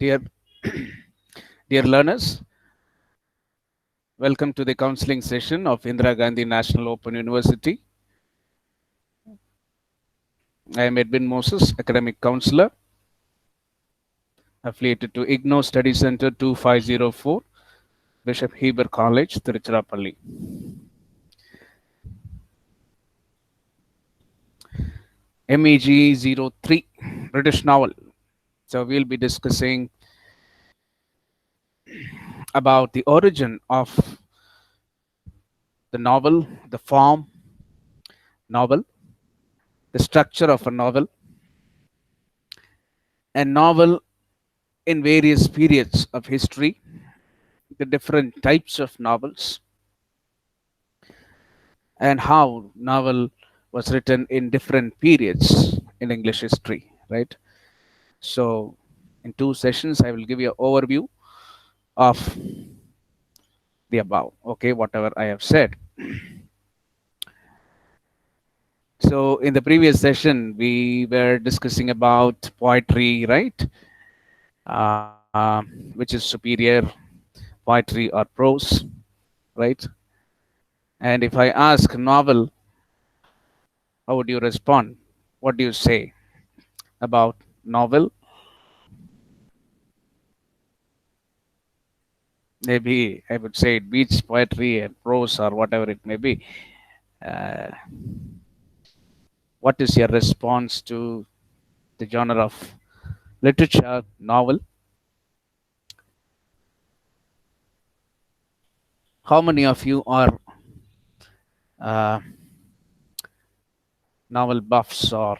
Dear, dear learners, welcome to the counseling session of Indira Gandhi National Open University. I am Edwin Moses, academic counselor, affiliated to IGNOU Study Center 2504, Bishop Heber College, Tiruchirappalli. MEG 03, British novel. So we'll be discussing about the origin of the novel, the form, novel, the structure of a novel, and novel in various periods of history, the different types of novels, and how novel was written in different periods in English history, right? So in 2 sessions, I will give you an overview of the above, okay, whatever I have said. So in the previous session, we were discussing about poetry, right? Which is superior, poetry or prose, right? And if I ask novel, how would you respond? What do you say about novel? Maybe I would say it beats poetry and prose or whatever it may be. Uh, what is your response to the genre of literature, novel? How many of you are uh, novel buffs or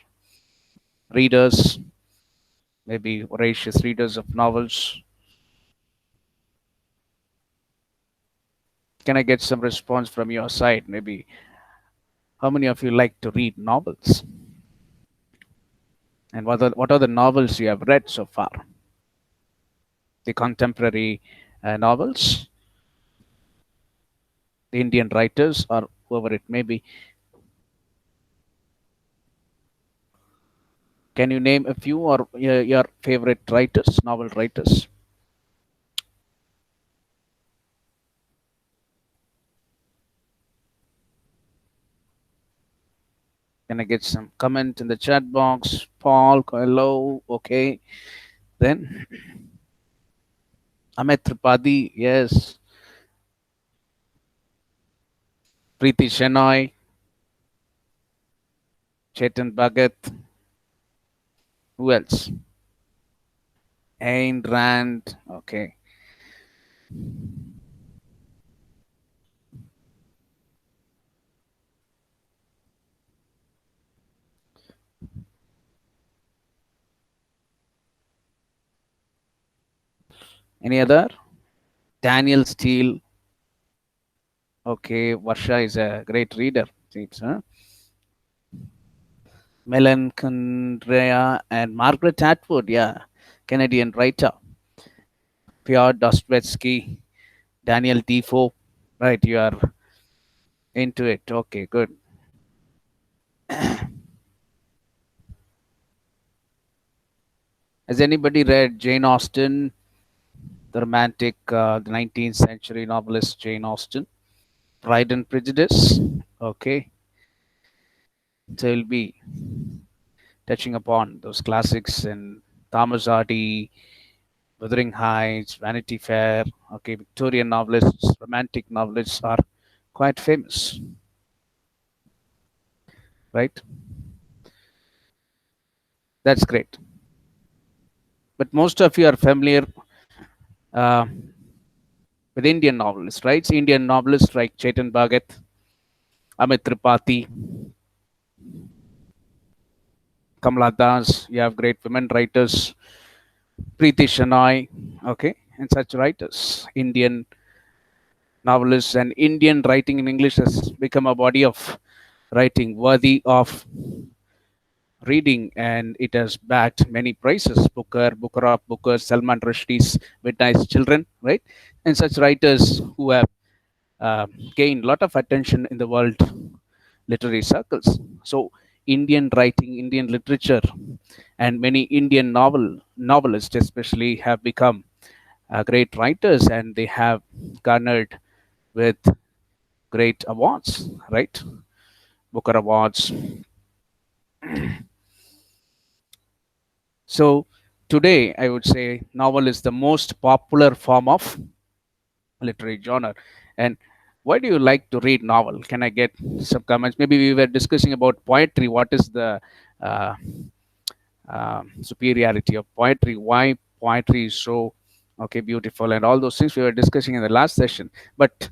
readers, maybe voracious readers of novels? Can I get some response from your side? Maybe how many of you like to read novels? And what are the novels you have read so far? The contemporary novels, the Indian writers, or whoever it may be. Can you name a few or your favorite writers, novel writers? Can I get some comment in the chat box? Paul, hello, okay. Then Amit Tripathi, yes. Preeti Shenoy, Chetan Bhagat. Who else? Ayn Rand, okay. Any other? Daniel Steele. Okay, Varsha is a great reader. Seems, huh? Melon Kundrea and Margaret Atwood, yeah, Canadian writer. Fyodor Dostoevsky, Daniel Defoe. Right, you are into it. Okay, good. Has anybody read Jane Austen, the romantic, the 19th century novelist Jane Austen? Pride and Prejudice. Okay, so we'll be touching upon those classics in Thomas Hardy, Wuthering Heights, Vanity Fair. Okay, Victorian novelists, romantic novelists are quite famous, right? That's great. But most of you are familiar uh, with Indian novelists, right? Indian novelists like Chetan Bhagat, Amit Tripathi, Kamala Das. You have great women writers, Preeti Shenoy, okay, and such writers. Indian novelists and Indian writing in English has become a body of writing worthy of reading, and it has bagged many prizes. Booker of Booker, Salman Rushdie's Midnight's Children, right? And such writers who have gained a lot of attention in the world literary circles. So Indian writing, Indian literature, and many Indian novelists, especially, have become great writers, and they have garnered with great awards, right? Booker Awards. So today, I would say novel is the most popular form of literary genre. And why do you like to read novel? Can I get some comments? Maybe we were discussing about poetry. What is the uh, superiority of poetry? Why poetry is so beautiful, and all those things we were discussing in the last session. But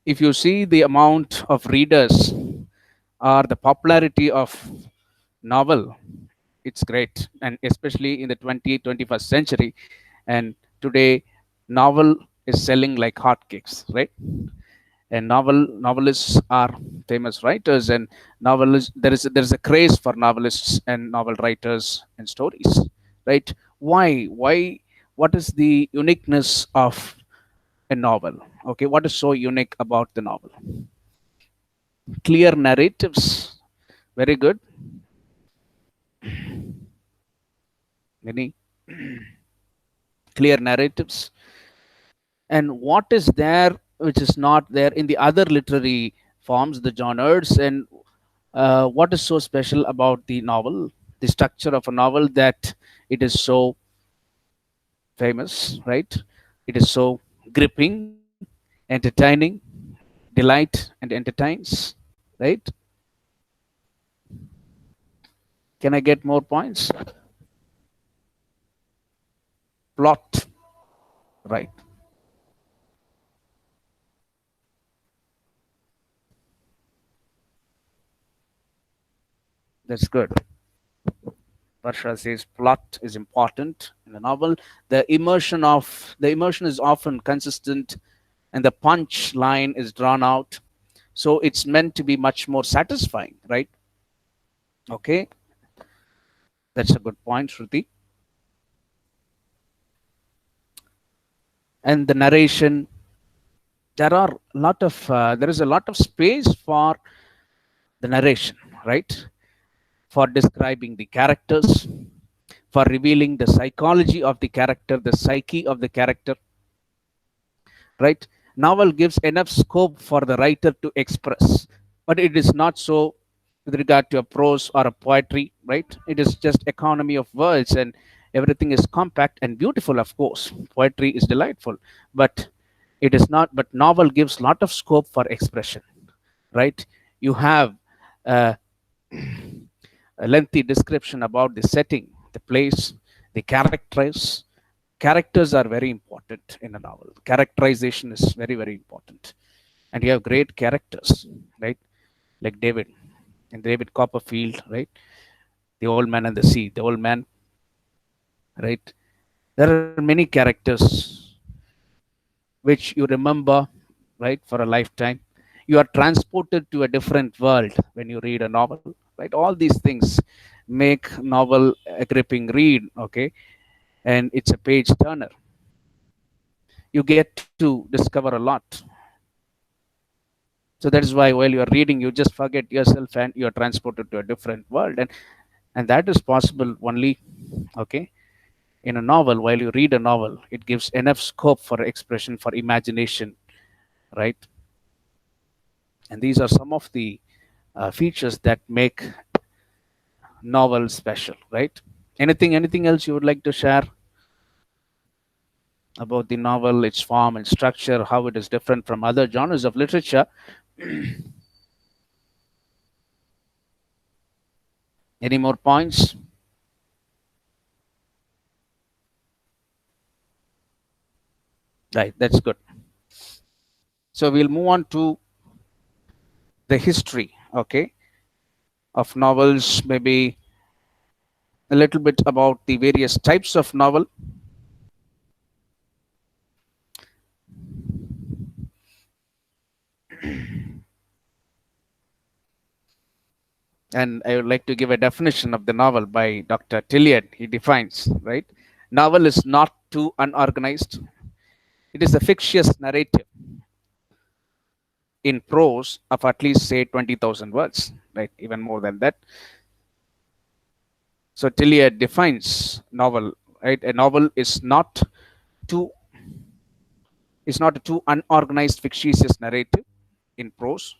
if you see the amount of readers or the popularity of novel, it's great, and especially in the 20th 21st century. And today novel is selling like hotcakes, right? And novelists are famous writers, and novelists, there is a craze for novelists and novel writers and stories, right? Why what is the uniqueness of a novel? Okay, what is so unique about the novel? Clear narratives. Very good. Many clear narratives. And what is there which is not there in the other literary forms, the genres? And what is so special about the novel, the structure of a novel, that it is so famous, right? It is so gripping, entertaining, delight and entertains, right? Can I get more points? Plot, right? That's good. Varsha says plot is important in a novel. The immersion is often consistent, and the punch line is drawn out. So it's meant to be much more satisfying, right? Okay, that's a good point, Shruti. And the narration, there is a lot of space for the narration, right? For describing the characters, for revealing the psychology of the character, the psyche of the character, right? Novel gives enough scope for the writer to express, but it is not so with regard to a prose or a poetry, right? It is just economy of words, and everything is compact and beautiful. Of course, poetry is delightful, but it is not. But novel gives lot of scope for expression, right? You have uh, a lengthy description about the setting, the place, the characters. Characters are very important in a novel. Characterization is very, very important. And you have great characters, right? Like David and David Copperfield, right? The old man and the sea, the old man, right? There are many characters which you remember, right, for a lifetime. You are transported to a different world when you read a novel, right? All these things make novel a gripping read, okay? And it's a page turner. You get to discover a lot. So that is why while you are reading, you just forget yourself and you are transported to a different world. And that is possible only, okay, in a novel. While you read a novel, it gives enough scope for expression, for imagination, right? And these are some of the features that make novel special, right? Anything else you would like to share about the novel, its form and structure, how it is different from other genres of literature? Any more points? Right, that's good. So we'll move on to the history, okay, of novels, maybe a little bit about the various types of novel. And I would like to give a definition of the novel by Dr. Tilliard. He defines, right? Novel is not too unorganized. It is a fictitious narrative in prose of at least say 20,000 words, right? Even more than that. So Tillier defines novel, right? A novel too is not a too unorganized fictitious narrative in prose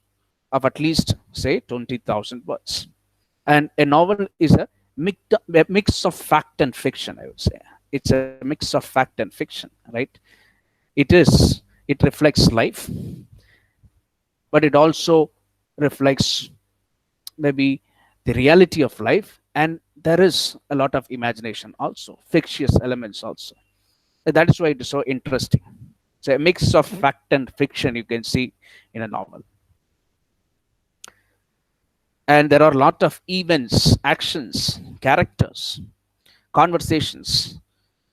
of at least say 20,000 words. And a novel is a mix of fact and fiction, I would say. It's a mix of fact and fiction, right? It reflects life, but it also reflects maybe the reality of life, and there is a lot of imagination also, fictitious elements also. That is why it is so interesting. So a mix of fact and fiction you can see in a novel. And there are a lot of events, actions, characters, conversations,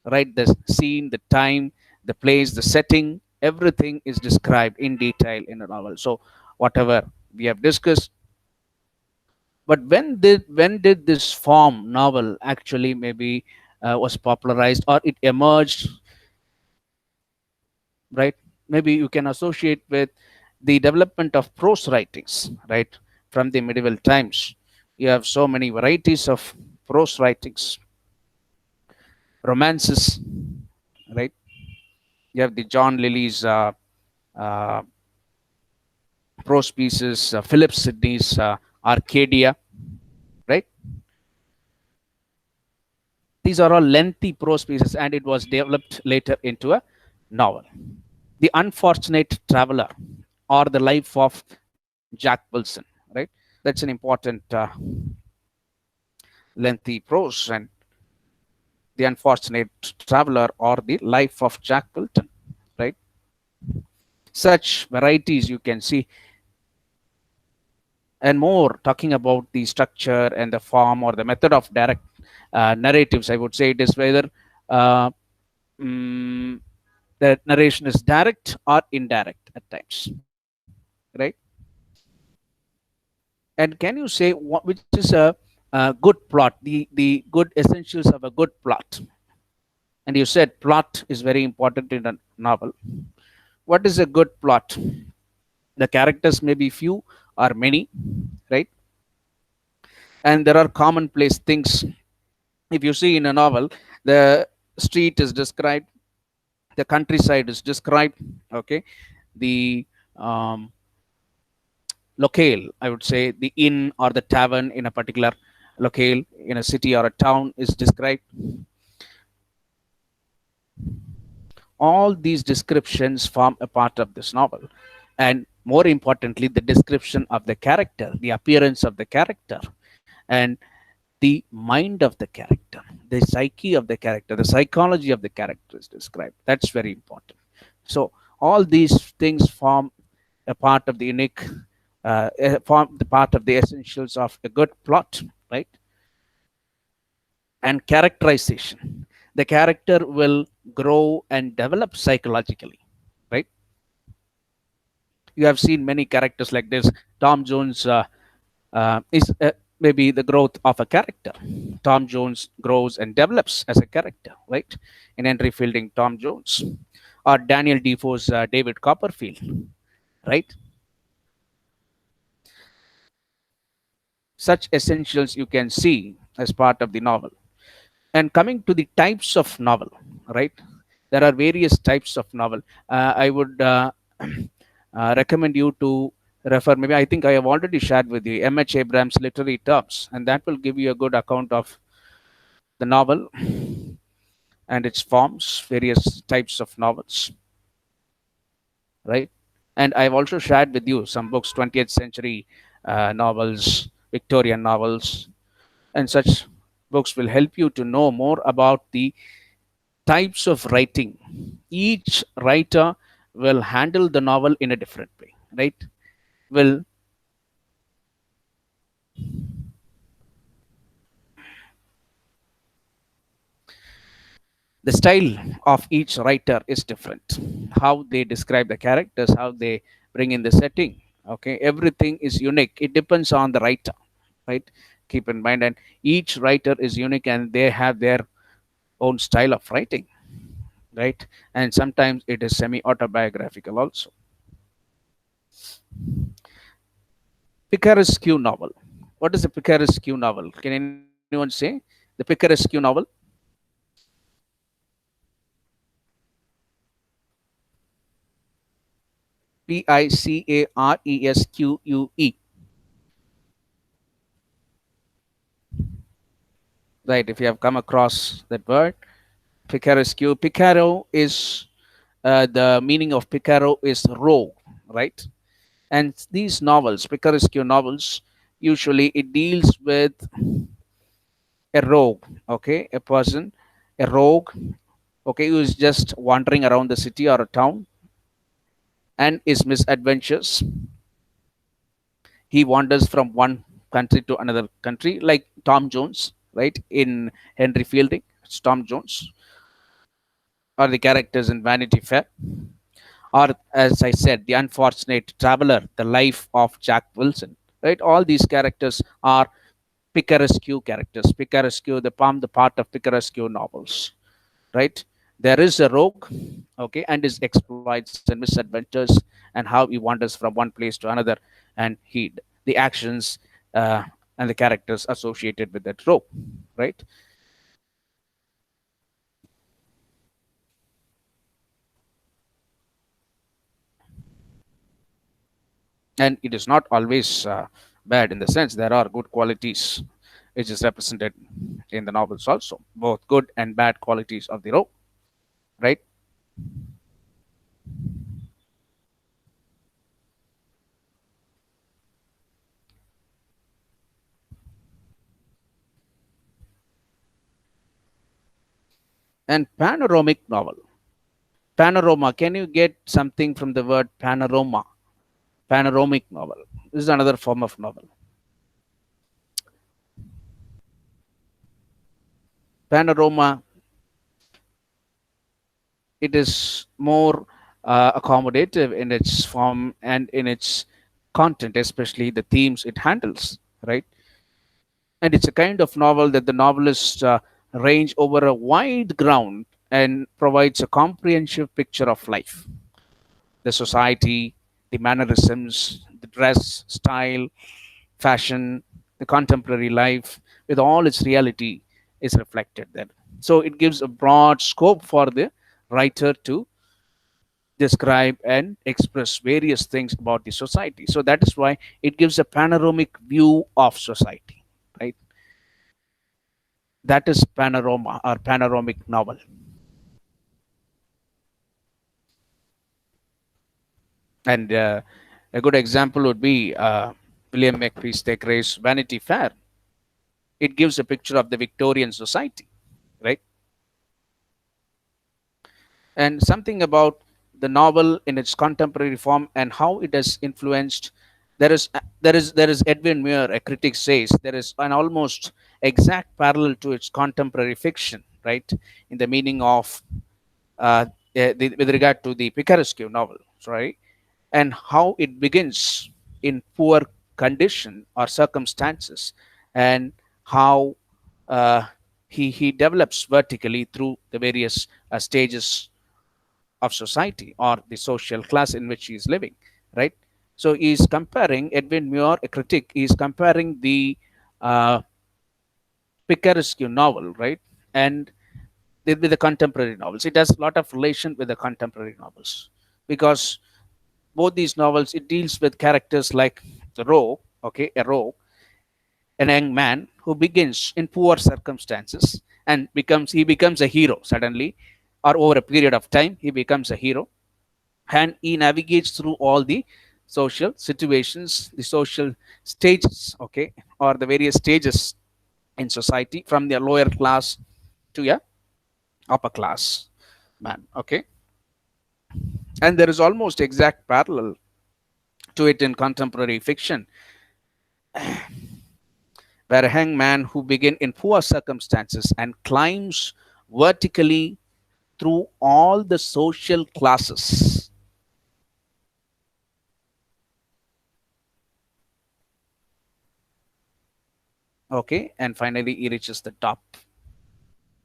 right? The scene, the time, the place, the setting, everything is described in detail in a novel. So whatever we have discussed. But when did this form novel actually maybe was popularized or it emerged, right? Maybe you can associate with the development of prose writings, right? From the medieval times, you have so many varieties of prose writings, romances, right? You have the John Lilly's uh, prose pieces, Philip Sidney's Arcadia, right? These are all lengthy prose pieces, and it was developed later into a novel. The Unfortunate Traveler, or The Life of Jack Wilson, right? That's an important lengthy prose, and The Unfortunate Traveler or The Life of Jack Wilson, right? Such varieties you can see, and more talking about the structure and the form or the method of direct narratives. I would say it is whether uh, mm, the narration is direct or indirect at times, right? And can you say which is a good plot, the good essentials of a good plot? And you said plot is very important in a novel. What is a good plot? The characters may be few or many, right? And there are commonplace things. If you see in a novel, the street is described, the countryside is described, okay, the um, locale, I would say the inn or the tavern in a particular locale in a city or a town is described. All these descriptions form a part of this novel, and more importantly the description of the character, the appearance of the character, and the mind of the character, the psyche of the character, the psychology of the character is described. That's very important. So all these things form a part of the unique, form the part of the essentials of a good plot, right? And characterization. The character will grow and develop psychologically, right? You have seen many characters like this. Tom Jones is maybe the growth of a character. Tom Jones grows and develops as a character, right? In Henry Fielding, Tom Jones, or Daniel Defoe's David Copperfield, right? Such essentials you can see as part of the novel. And coming to the types of novel, right? There are various types of novel. I would recommend you to refer, maybe I think I have already shared with you M.H. Abrams' literary terms, and that will give you a good account of the novel and its forms, various types of novels, right? And I've also shared with you some books, 20th century novels, Victorian novels, and such books will help you to know more about the types of writing. Each writer will handle the novel in a different way, right? Will the style of each writer is different. How they describe the characters, how they bring in the setting, okay, everything is unique. It depends on the writer, right? Keep in mind, and each writer is unique and they have their own style of writing, right? And sometimes it is semi autobiographical also. Picaresque novel. What is a picaresque novel? Can anyone say the picaresque novel? Picaresque. Right, if you have come across that word, picaresque. Picaro is the meaning of Picaro is rogue, right? And these novels, picaresque novels, usually it deals with a rogue, okay, a person, a rogue, okay, who is just wandering around the city or a town and his misadventures. He wanders from one country to another country, like Tom Jones, right? In Henry Fielding, it's Tom Jones, or the characters in Vanity Fair, or as I said, the unfortunate traveler, the life of Jack Wilson, right? All these characters are picaresque characters. Picaresque, they form the part of picaresque novels, right? There is a rogue, okay, and his exploits and misadventures, and how he wanders from one place to another, and the actions uh, and the characters associated with that rogue, right? And it is not always bad, in the sense there are good qualities which is represented in the novels also, both good and bad qualities of the rogue, right? And panoramic novel. Panorama. Can you get something from the word panorama? Panoramic novel. This is another form of novel. Panorama, it is more accommodative in its form and in its content, especially the themes it handles, right? And it's a kind of novel that the novelists range over a wide ground and provides a comprehensive picture of life, the society, the mannerisms, the dress, style, fashion, the contemporary life, with all its reality, is reflected there. So it gives a broad scope for the writer to describe and express various things about the society. So that is why it gives a panoramic view of society, right? That is panorama or panoramic novel. And a good example would be William McPee's Thackeray's Vanity Fair. It gives a picture of the Victorian society, right? And something about the novel in its contemporary form and how it has influenced. There is Edwin Muir, a critic says there is an almost exact parallel to its contemporary fiction, right? In the meaning of with regard to the picaresque novel, sorry, and how it begins in poor condition or circumstances, and how uh, he develops vertically through the various stages of society or the social class in which he is living, right? So he's comparing, Edwin Muir, a critic, is comparing the uh, picaresque novel, right, and with the contemporary novels. It has a lot of relation with the contemporary novels, because both these novels, it deals with characters like the rogue, okay, a rogue, an young man who begins in poor circumstances and becomes a hero suddenly, or over a period of time he becomes a hero, and he navigates through all the social situations, the social stages, okay, or the various stages in society, from the lower class to a upper class man, okay. And there is almost exact parallel to it in contemporary fiction, where a hangman who begin in poor circumstances and climbs vertically through all the social classes, okay, and finally he reaches the top.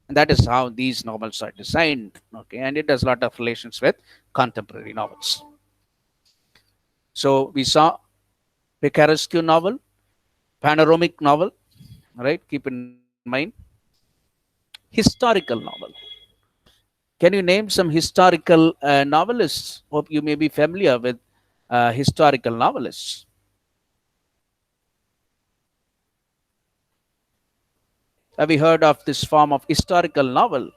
And that is how these novels are designed, okay, and it has a lot of relations with contemporary novels. So we saw picaresque novel, panoramic novel, right? Keep in mind historical novel. Can you name some historical novelists? Hope you may be familiar with historical novelists. Have you heard of this form of historical novel?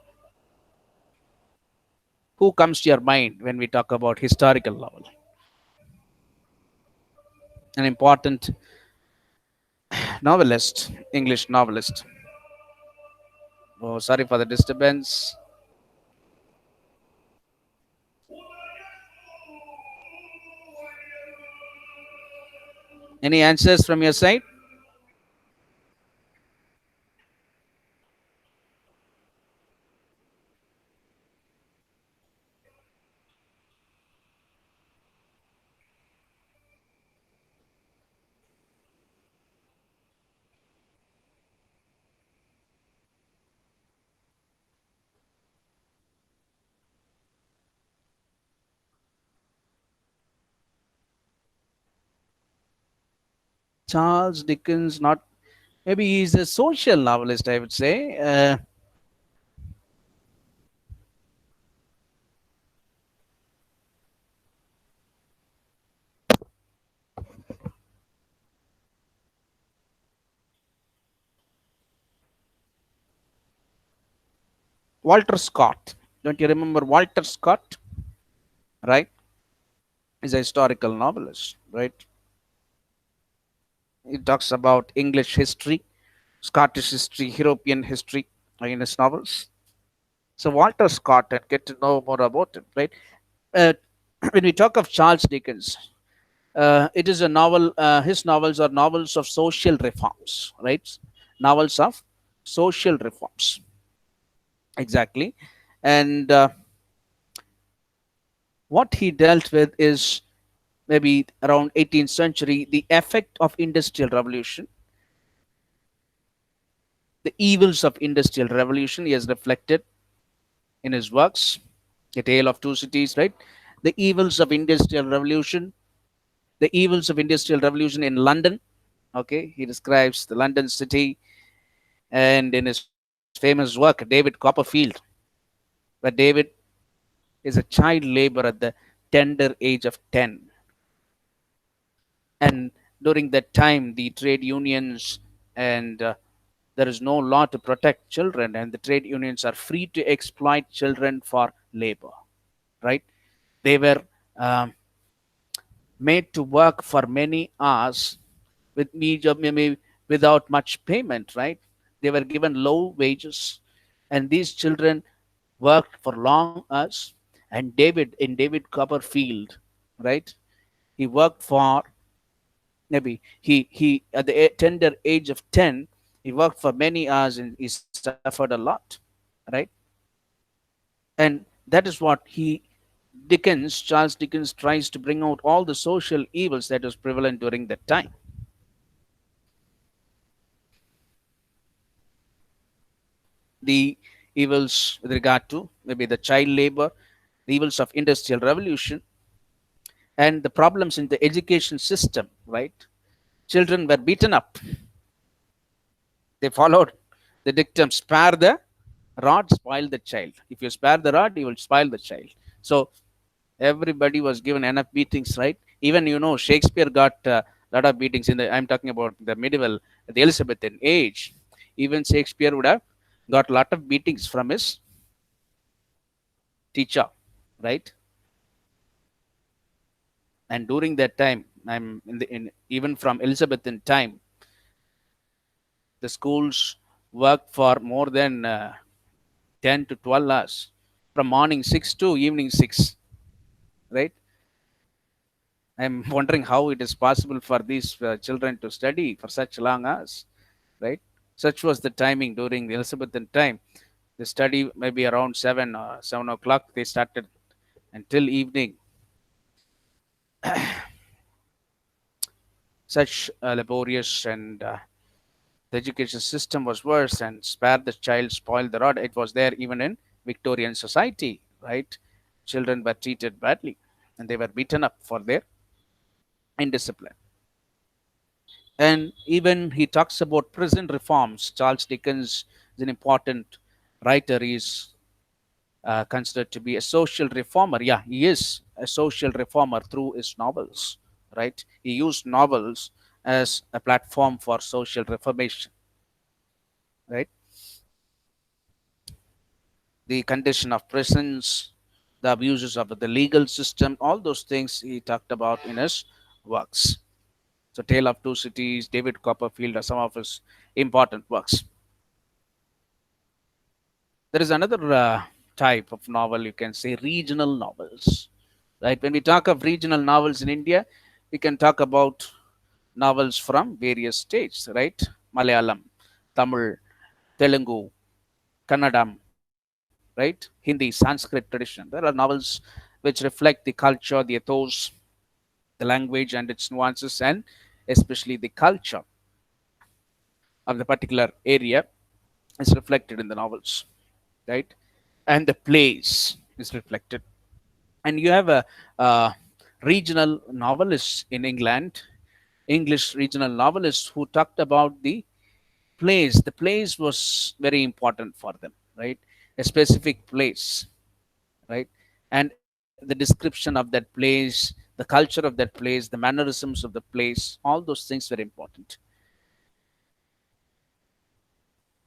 Who comes to your mind when we talk about historical novel? An important novelist, English novelist. Oh, sorry for the disturbance. Any answers from your side? Charles Dickens, not maybe he's a social novelist, I would say. Walter Scott. Don't you remember Walter Scott? Right? He's a historical novelist, right? He talks about English history, Scottish history, European history in his novels. So Walter Scott, and get to know more about him, right? Uh, when we talk of Charles Dickens, it is a novel. His novels are novels of social reforms, right? Novels of social reforms, exactly. And what he dealt with is maybe around 18th century, the effect of industrial revolution, the evils of industrial revolution. He has reflected in his works, A Tale of Two Cities, right? The evils of industrial revolution, the evils of industrial revolution in London. Okay, he describes the London city, and in his famous work, David Copperfield, where David is a child laborer at the tender age of 10. And during that time, the trade unions and there is no law to protect children, and the trade unions are free to exploit children for labor, right? They were um, made to work for many hours with maybe without much payment, right? They were given low wages, and these children worked for long hours. And David Copperfield, right? He worked for maybe he at the tender age of 10, he worked for many hours and he suffered a lot, right? And that is what Charles Dickens tries to bring out all the social evils that was prevalent during that time. The evils with regard to maybe the child labor, the evils of industrial revolution, and the problems in the education system, right? Children were beaten up. They followed the dictum, spare the rod, spoil the child. If you spare the rod, you will spoil the child. So everybody was given enough beatings, right? Even Shakespeare got a lot of beatings in the. I'm talking about the medieval, the Elizabethan age. Even Shakespeare would have got a lot of beatings from his teacher, right? And during that time, even from Elizabethan time, the schools worked for more than 10 to 12 hours, from morning 6 to evening 6, right? I'm wondering how it is possible for these children to study for such long hours, right? Such was the timing during the Elizabethan time. The study maybe around 7 o'clock. They started until evening. Such laborious, and the education system was worse. And spare the child, spoil the rod. It was there even in Victorian society, right? Children were treated badly, and they were beaten up for their in discipline. And even he talks about prison reforms. Charles Dickens is an important writer. He's considered to be a social reformer. Yeah, he is a social reformer through his novels, right? He used novels as a platform for social reformation, right? The condition of prisons, the abuses of the legal system, all those things he talked about in his works. So, Tale of Two Cities, David Copperfield are some of his important works. There is another type of novel, you can say regional novels, right? When we talk of regional novels in India, we can talk about novels from various states, right? Malayalam, Tamil, Telugu, Kannadam, right? Hindi, Sanskrit tradition. There are novels which reflect the culture, the ethos, the language and its nuances, and especially the culture of the particular area is reflected in the novels, right? And the plays is reflected. And you have a regional novelist in England, English regional novelist who talked about the plays. The plays was very important for them, right? A specific place, right? And the description of that place, the culture of that place, the mannerisms of the place, all those things very important.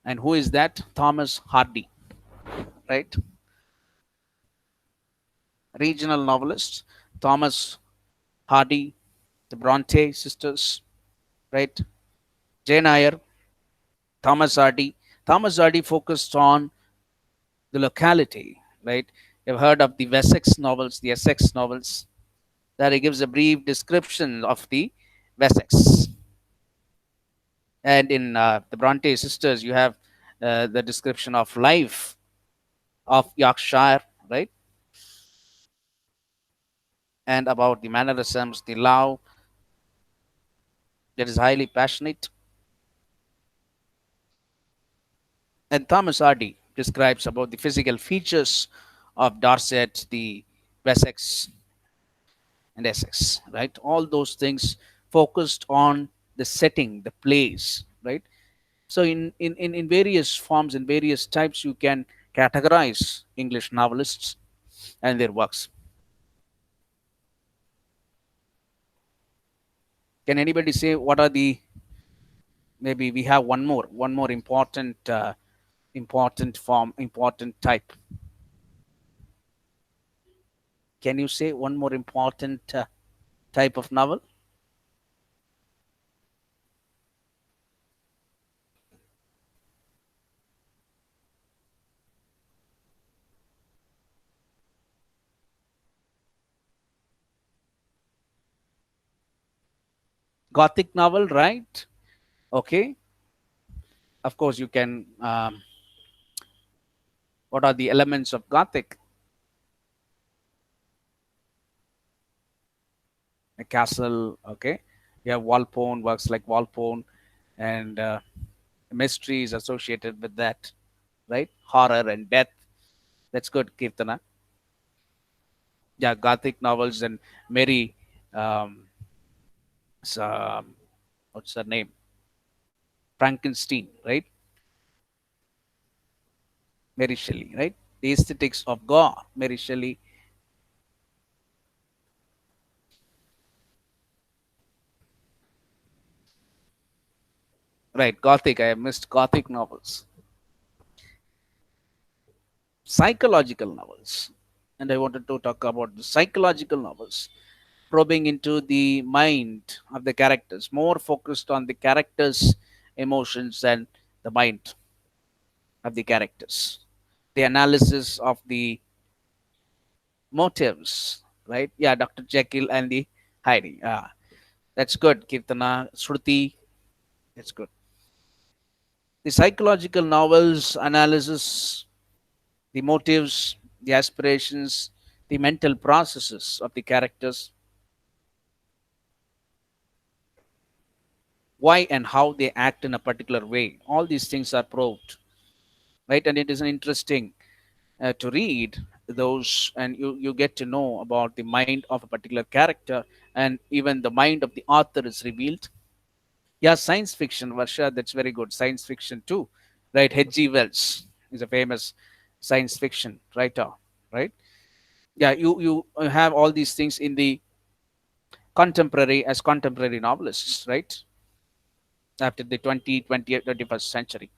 And who is that? Thomas Hardy, right? Regional novelist, Thomas Hardy, the Bronte sisters, right? Jane Eyre, Thomas Hardy. Thomas Hardy focused on the locality, right? You've heard of the Wessex novels, the Essex novels, that he gives a brief description of the Wessex. And in the Bronte sisters, you have the description of life of Yorkshire, right? And about the mannerisms, the love that is highly passionate. And Thomas Hardy describes about the physical features of Dorset, the Wessex, and Essex, right? All those things focused on the setting, the place, right? So in various forms and various types, you can categorize English novelists and their works. Can anybody say what are the, maybe we have one more important form, important type. Can you say one more important type of novel? Gothic novel, right? Okay. Of course, you can. What are the elements of Gothic? A castle. Okay. You have Walpole, works like Walpole, and mystery is associated with that, right? Horror and death. That's good, Kirtana. Yeah, Gothic novels and Mary. Um, what's her name? Frankenstein, right? Mary Shelley, right? The aesthetics of gore, Mary Shelley. Right, Gothic. I missed Gothic novels. Psychological novels. And I wanted to talk about the psychological novels, probing into the mind of the characters, more focused on the characters' emotions and the mind of the characters. The analysis of the motives, right? Yeah, Dr. Jekyll and the Heidi. That's good, Kirtana. Shruti, that's good. The psychological novels analysis the motives, the aspirations, the mental processes of the characters, why and how they act in a particular way. All these things are probed, right? And it is interesting to read those, and you get to know about the mind of a particular character and even the mind of the author is revealed. Yeah, science fiction, Varsha, that's very good. Science fiction too, right? H.G. Wells is a famous science fiction writer, right? Yeah, you have all these things in the contemporary as contemporary novelists, right? After the 21st century.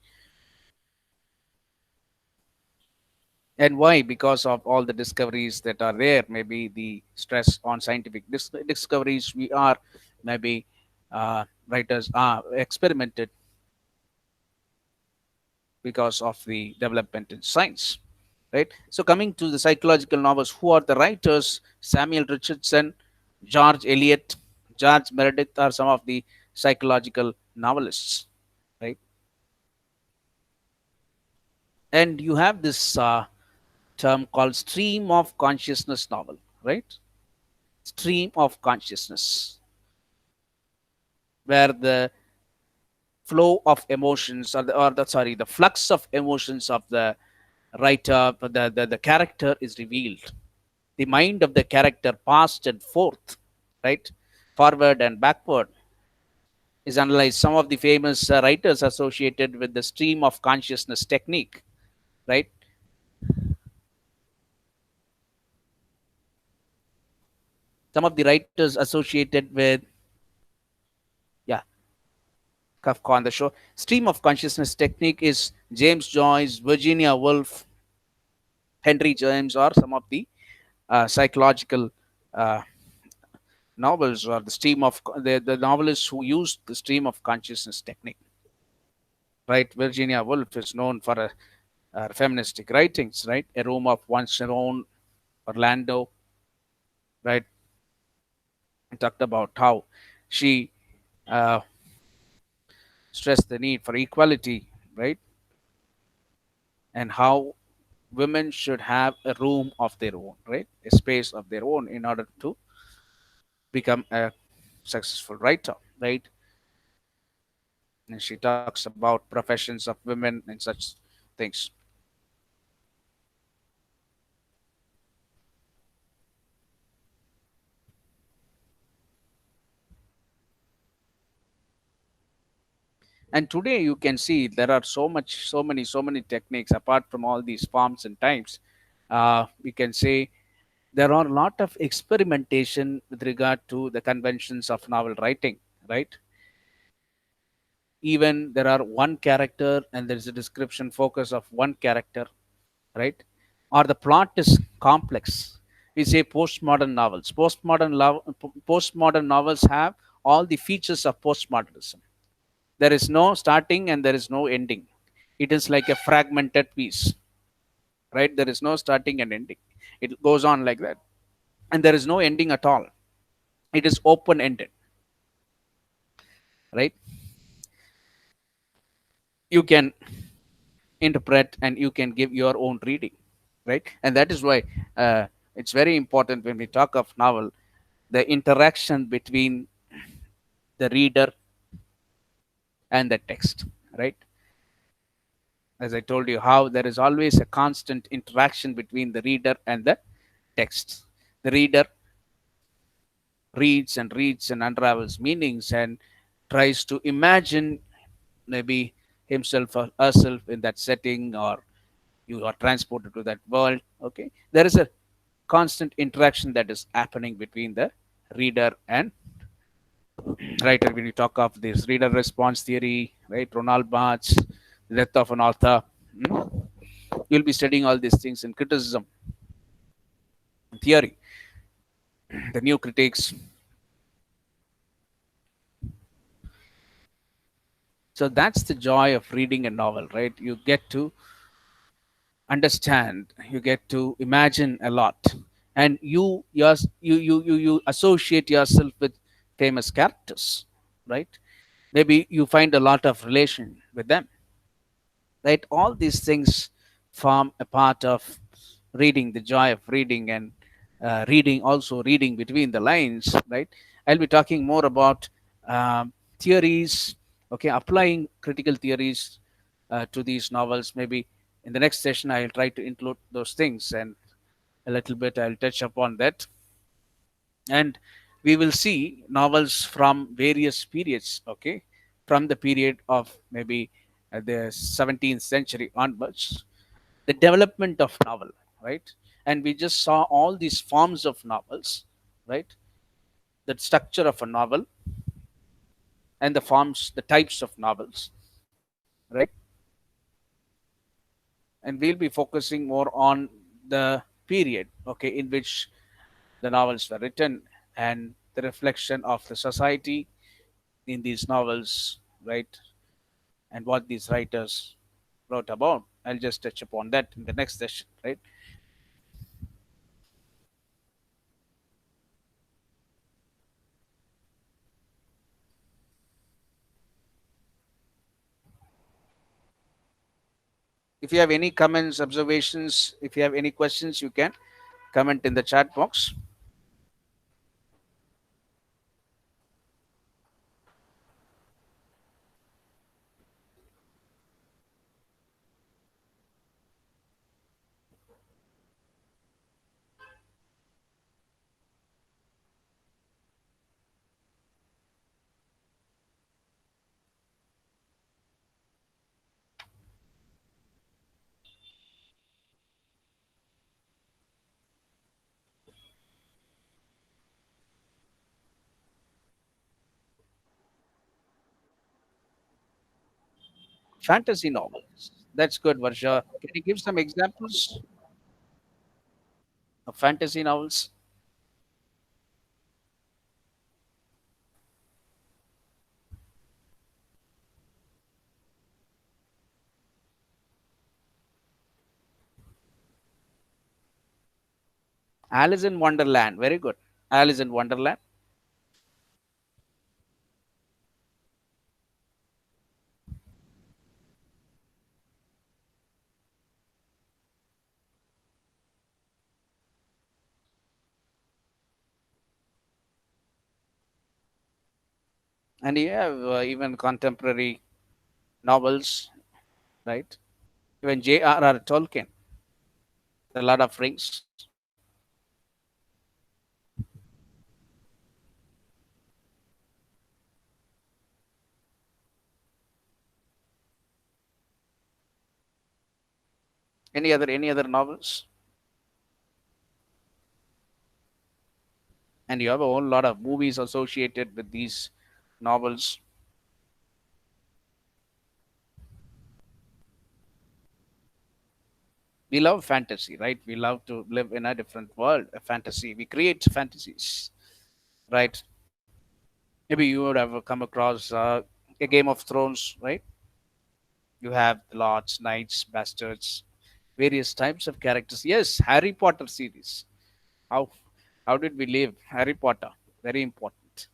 And why? Because of all the discoveries that are there, maybe the stress on scientific discoveries, we are maybe writers are experimented because of the development in science, right? So coming to the psychological novels, who are the writers? Samuel Richardson, George Eliot, George Meredith are some of the psychological novelists, right? And you have this term called stream of consciousness novel, right? Stream of consciousness, where the flow of emotions or the sorry, the flux of emotions of the writer, the character is revealed. The mind of the character, past and forth, right? Forward and backward, is analyzed. Some of the famous writers associated with the stream of consciousness technique, right? Some of the writers associated with, yeah, Kafka on the show. Stream of consciousness technique is James Joyce, Virginia Woolf, Henry James, or some of the psychological uh, novels, or the stream of the novelists who used the stream of consciousness technique. Right, Virginia Woolf is known for feministic writings. Right, A Room of One's Own, Orlando. Right, talked about how she uh, stressed the need for equality. Right, and how women should have a room of their own, right, a space of their own in order to become a successful writer, right? And she talks about professions of women and such things. And today you can see there are so many techniques apart from all these forms and types. We can say there are a lot of experimentation with regard to the conventions of novel writing, right? Even there are one character and there is a description focus of one character, right? Or the plot is complex. We say postmodern novels. Postmodern novels have all the features of postmodernism. There is no starting and there is no ending. It is like a fragmented piece, right? There is no starting and ending. It goes on like that. And there is no ending at all. It is open ended, right? You can interpret and you can give your own reading, right? And that is why it's very important when we talk of novel, the interaction between the reader and the text, right? As I told you, how there is always a constant interaction between the reader and the text. The reader reads and unravels meanings and tries to imagine maybe himself or herself in that setting, or you are transported to that world. Okay, there is a constant interaction that is happening between the reader and writer. When you talk of this reader response theory, right, Ronald Barthes, the death of an author, you'll be studying all these things in criticism theory, the new critiques. So that's the joy of reading a novel, right? You get to understand, you get to imagine a lot, and you associate yourself with famous characters, right? Maybe you find a lot of relation with them, right? All these things form a part of reading, the joy of reading, and reading, also reading between the lines, right? I'll be talking more about theories, okay, applying critical theories to these novels. Maybe in the next session I'll try to include those things, and a little bit I'll touch upon that. And we will see novels from various periods, okay, from the period of maybe the 17th century onwards, the development of novel, right? And we just saw all these forms of novels, right? The structure of a novel and the forms, the types of novels, right? And we'll be focusing more on the period, okay, in which the novels were written and the reflection of the society in these novels, right? And what these writers wrote about. I'll just touch upon that in the next session, right? If you have any comments, observations, if you have any questions, you can comment in the chat box. Fantasy novels. That's good, Varsha. Can you give some examples of fantasy novels? Alice in Wonderland. Very good. Alice in Wonderland. And you have even contemporary novels, right? Even J.R.R. Tolkien, The Lord of Rings. Any other novels? And you have a whole lot of movies associated with these novels. We love fantasy, right? We love to live in a different world, a fantasy. We create fantasies, right? Maybe you would have come across a Game of Thrones, right? You have the lords, knights, bastards, various types of characters. Yes, Harry Potter series. How how did we live? Harry Potter, very important,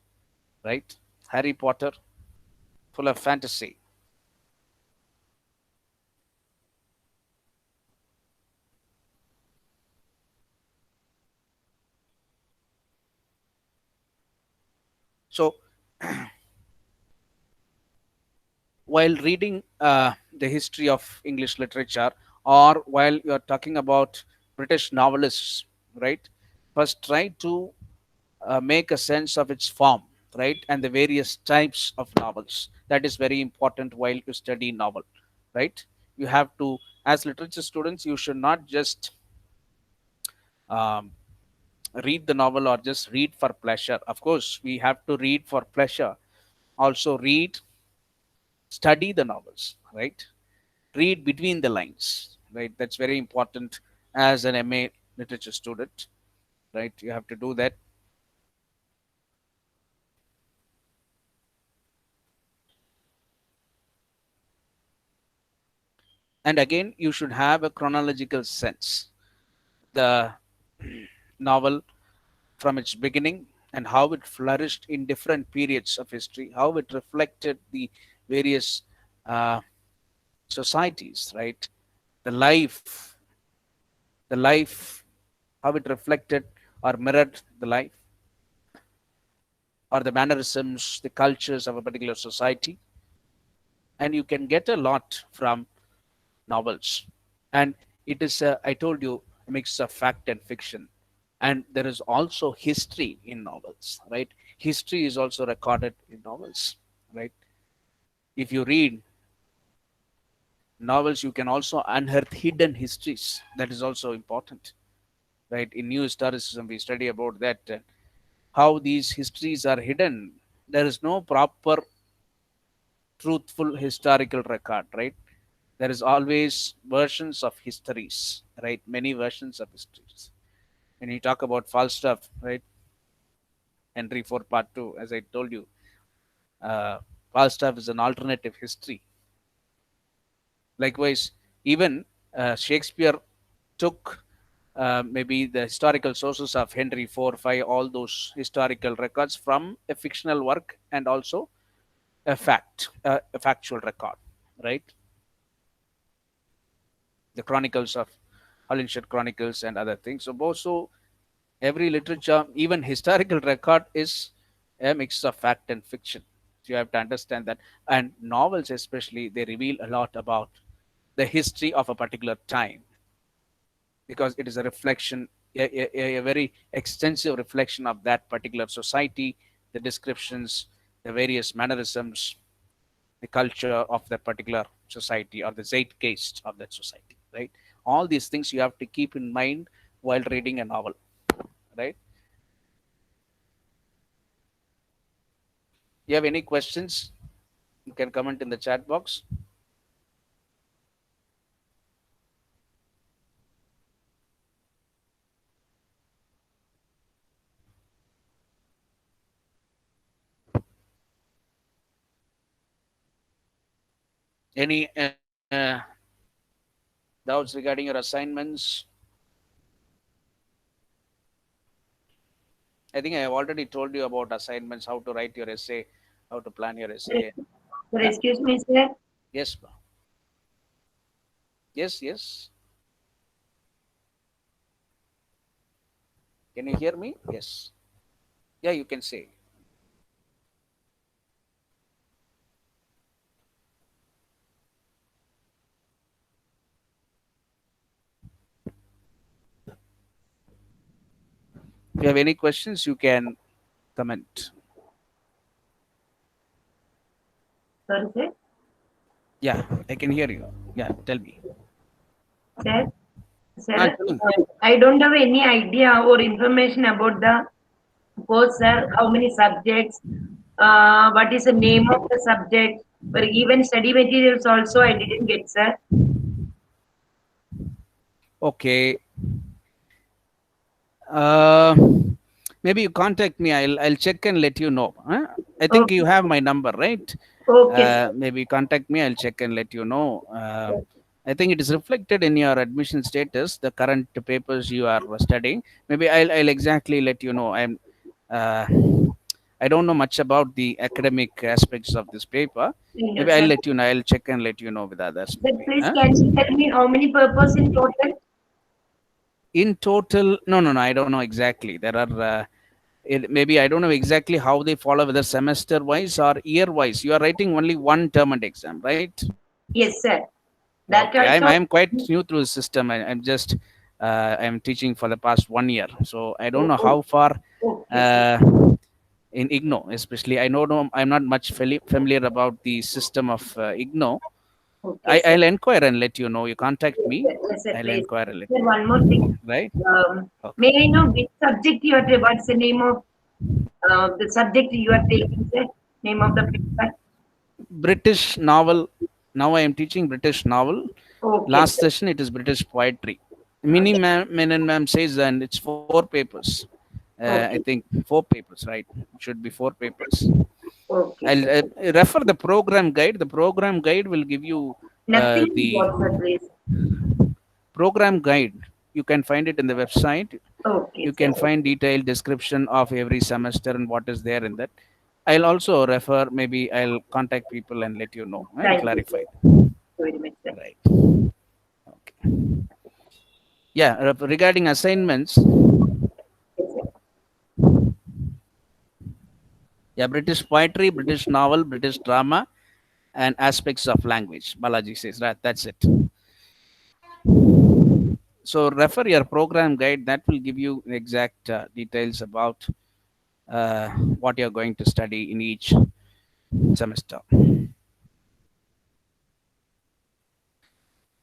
right? Harry Potter, full of fantasy. So while reading the history of English literature, or while you're talking about British novelists, right? First, try to make a sense of its form, right? And the various types of novels. That is very important while you study novel, right? You have to, as literature students, you should not just um, read the novel or just read for pleasure. Of course, we have to read for pleasure. Also, study the novels, right? Read between the lines, right? That's very important as an MA literature student, right? You have to do that. And again, you should have a chronological sense. The novel from its beginning and how it flourished in different periods of history, how it reflected the various uh, societies, right? The life, how it reflected or mirrored the life or the mannerisms, the cultures of a particular society. And you can get a lot from novels. And it is, I told you, a mix of fact and fiction. And there is also history in novels, right? History is also recorded in novels, right? If you read novels, you can also unearth hidden histories. That is also important, right? In new historicism, we study about that, how these histories are hidden. There is no proper truthful historical record, right? There is always versions of histories, right? Many versions of histories. When you talk about Falstaff, right? Henry IV Part 2, as I told you, uh, Falstaff is an alternative history. Likewise, even Shakespeare took maybe the historical sources of Henry IV, 5, all those historical records from a fictional work and also a factual record, right? The chronicles of Holinshire Chronicles and other things. So both, so every literature, even historical record, is a mix of fact and fiction. So you have to understand that. And novels, especially, they reveal a lot about the history of a particular time, because it is a reflection, a very extensive reflection of that particular society, the descriptions, the various mannerisms, the culture of that particular society, or the zeitgeist of that society, right? All these things you have to keep in mind while reading a novel, right? You have any questions, you can comment in the chat box. Any doubts regarding your assignments? I think I have already told you about assignments, how to write your essay, how to plan your essay. Sir, Huh? excuse me, sir. Yes, yes, yes. Can you hear me? Yes. Yeah, you can say. If you have any questions, you can comment. Sorry, sir. Yeah, I can hear you. Yeah, tell me. Sir, sir, Tell me. I don't have any idea or information about the course, sir. How many subjects? What is the name of the subject? Or even study materials also I didn't get, sir. Okay. Uh, Maybe you contact me. I'll check and let you know. Huh? I think Okay, you have my number, right? okay, sir. Maybe contact me. I'll check and let you know. I think it is reflected in your admission status, the current papers you are studying. Maybe I'll exactly let you know. Uh, I don't know much about the academic aspects of this paper. Maybe Yes, I'll sir. let you know. I'll check and let you know with others. Sir, Maybe. please Huh? can you tell me how many purpose in total? In total, no. I don't know exactly. There are. Maybe I don't know exactly how they follow, whether semester wise or year wise. You are writing only one term and exam, right? Yes, sir. That Okay, I'm also. I'm quite new through the system. I'm just I'm teaching for the past 1 year, so I don't Oh, know oh, how far okay, sir. uh, in IGNOU, especially. I know I'm not much familiar about the system of IGNOU. Okay, sir. I'll inquire and let you know. You contact Yes, me. sir. Yes, sir, I'll please. inquire and let Sir, you one more thing. know. Right? Okay. May I know which subject you are taking? What's the name of the subject you are taking, sir? Name of the paper? British novel. Now I am teaching British novel. Okay, Last sir. session it is British poetry. Mini ma'am says, and it's 4 papers. I Okay, think 4 papers, right? It should be 4 papers. okay, I'll sir. refer the program guide. The program guide will give you Nothing is the what, sir, please. program guide. You can find it in the website. Okay, You sir. can find detailed description of every semester and what is there in that. I'll also refer. Maybe I'll contact people and let you know and Thank you, clarify. sir. Very much, sir. Right. Okay. Yeah. Regarding assignments, Yes, sir. yeah, British poetry, British novel, British drama, and aspects of language. Balaji says that. That's it. So refer your program guide, that will give you exact details about uh, what you're going to study in each semester.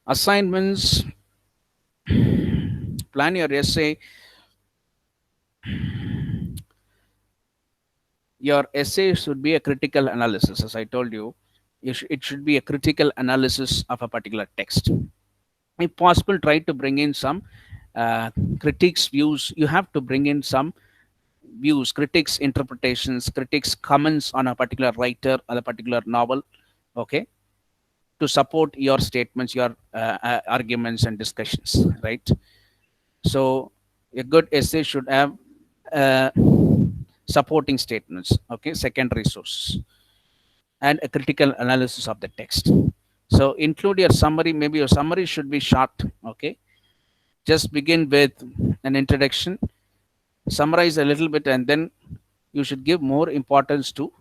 Assignments, plan your essay. Your essay should be a critical analysis, as I told you. It should be a critical analysis of a particular text. If possible, try to bring in some critics views. You have to bring in some views, critics interpretations, critics comments on a particular writer or a particular novel, okay, to support your statements, your arguments and discussions, right? So a good essay should have uh, supporting statements, okay, secondary sources, and a critical analysis of the text. So include your summary. Maybe your summary should be short, okay. Just begin with an introduction, summarize a little bit, and then you should give more importance to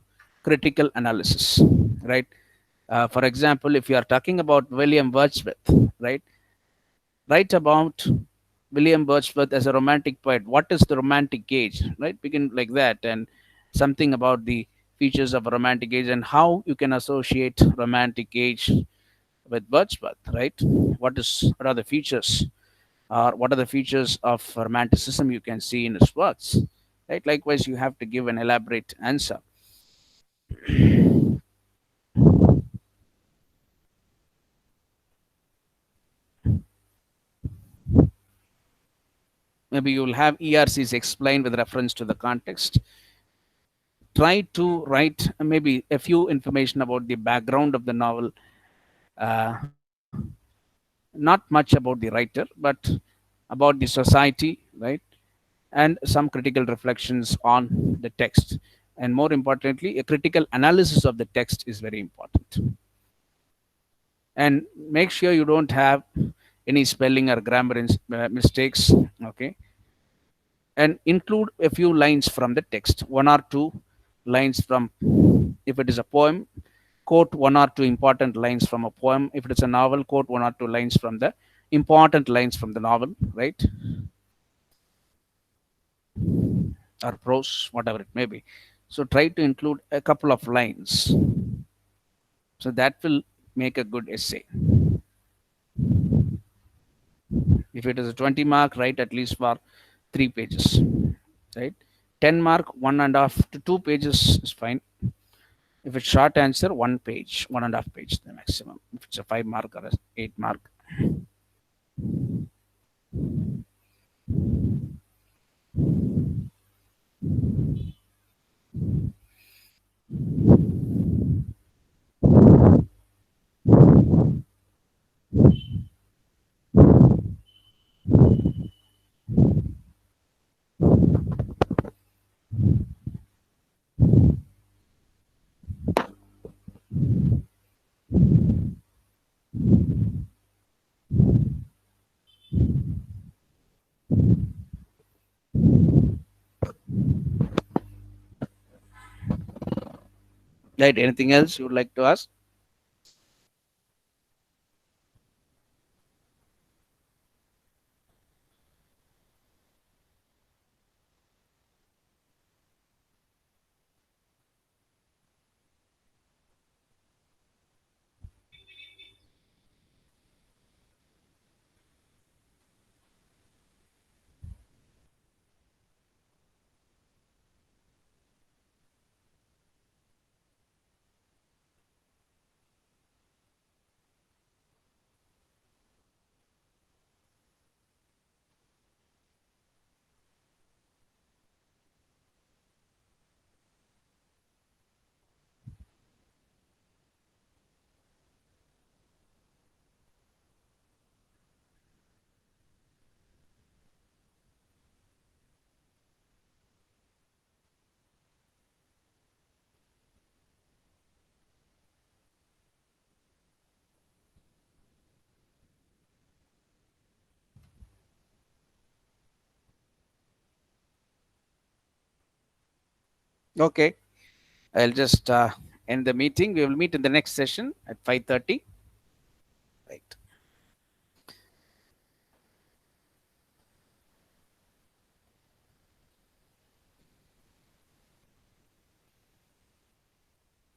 critical analysis, right? For example, if you are talking about William Wordsworth, right, write about William Wordsworth as a romantic poet. What is the romantic age, right? Begin like that, and something about the features of a romantic age and how you can associate romantic age with Wordsworth, right? What are the features, or what are the features of romanticism you can see in his works, right? Likewise, you have to give an elaborate answer. Maybe you'll have ERCs explained with reference to the context. Try to write maybe a few information about the background of the novel, uh, not much about the writer, but about the society, right? And some critical reflections on the text. And more importantly, a critical analysis of the text is very important. And make sure you don't have any spelling or grammar mistakes, okay. And include a few lines from the text, one or two lines from, if it is a poem, quote one or two important lines from a poem. If it's a novel, quote one or two lines from the important lines from the novel, right? Or prose, whatever it may be. So try to include a couple of lines. So that will make a good essay. If it is a 20 mark, write at least for 3 pages, right? 10 mark, 1.5 to 2 pages is fine. If it's short answer, 1 page, 1.5 page, the maximum. If it's a 5 mark or a 8 mark. Right? Anything else you would like to ask? Okay. I'll just end the meeting. We will meet in the next session at 5:30. Right.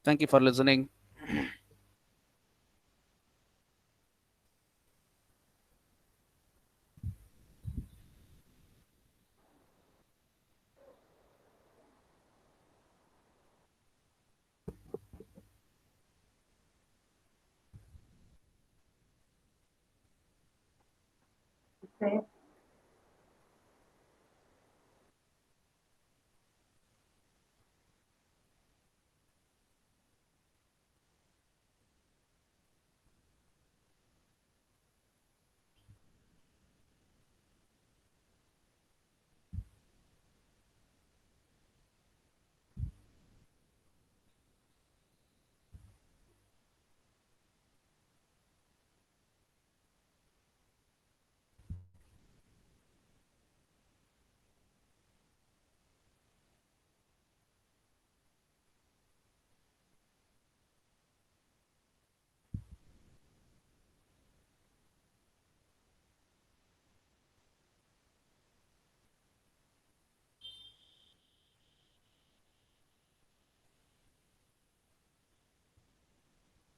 Thank you for listening. Okay.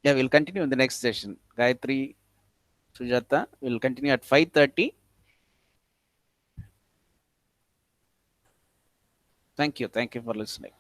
Yeah, we'll continue in the next session. Gayatri, Sujata, will continue at 5:30. Thank you. Thank you for listening.